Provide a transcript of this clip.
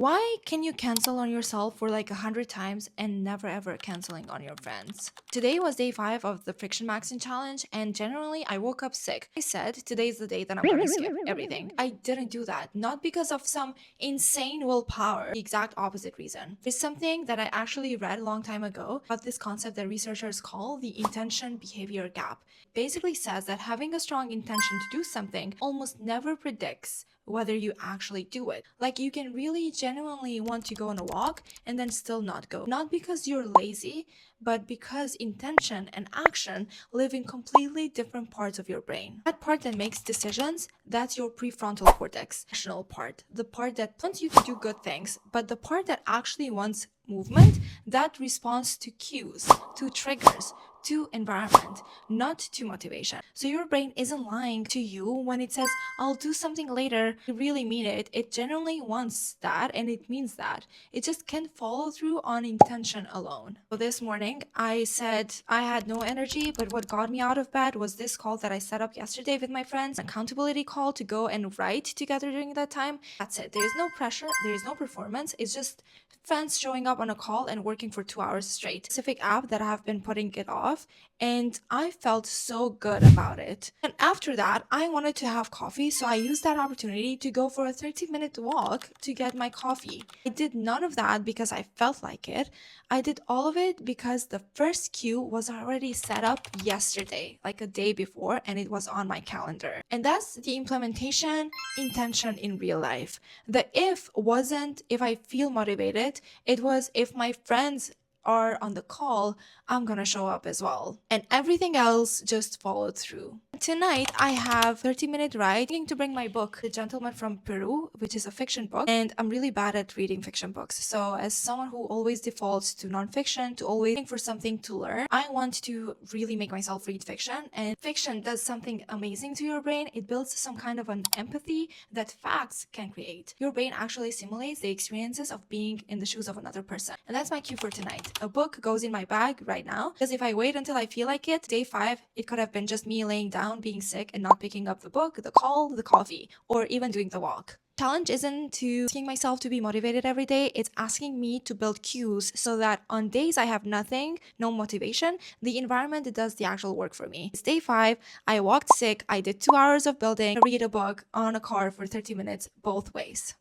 Why can you cancel on yourself for like 100 times and never ever canceling on your friends? Today was day 5 of the Friction Maxing Challenge, and generally I woke up sick. I said today's the day that I'm gonna skip everything. I didn't do that, not because of some insane willpower, the exact opposite reason. It's something that I actually read a long time ago about this concept that researchers call the intention behavior gap. Basically says that having a strong intention to do something almost never predicts whether you actually do it. Like you can really genuinely want to go on a walk and then still not go. Not because you're lazy, but because intention and action live in completely different parts of your brain. That part that makes decisions, that's your prefrontal cortex, rational part, the part that wants you to do good things, but the part that actually wants movement, that responds to cues, to triggers, to environment, not to motivation. So your brain isn't lying to you when it says, I'll do something later. You really mean it. It generally wants that and it means that. It just can't follow through on intention alone. So this morning, I said I had no energy, but what got me out of bed was this call that I set up yesterday with my friends, an accountability call to go and write together during that time. That's it. There is no pressure, there is no performance. It's just friends showing up on a call and working for 2 hours straight. Specific app that I have been putting it off, and I felt so good about it. And after that, I wanted to have coffee, so I used that opportunity to go for a 30-minute walk to get my coffee. I did none of that because I felt like it. I did all of it because the first queue was already set up yesterday, like a day before, and it was on my calendar. And that's the implementation intention in real life. The if wasn't if I feel motivated, it was if my friends are on the call, I'm gonna show up as well. And everything else just followed through. Tonight, I have 30-minute ride to bring my book, The Gentleman from Peru, which is a fiction book. And I'm really bad at reading fiction books. So as someone who always defaults to nonfiction, to always looking for something to learn, I want to really make myself read fiction. And fiction does something amazing to your brain. It builds some kind of an empathy that facts can create. Your brain actually simulates the experiences of being in the shoes of another person. And that's my cue for tonight. A book goes in my bag right now, because if I wait until I feel like it, day 5, it could have been just me laying down, being sick, and not picking up the book, the call, the coffee, or even doing the walk. Challenge isn't to asking myself to be motivated every day, it's asking me to build cues so that on days I have nothing, no motivation, the environment does the actual work for me. It's day 5, I walked sick, I did 2 hours of building, read a book on a car for 30 minutes both ways.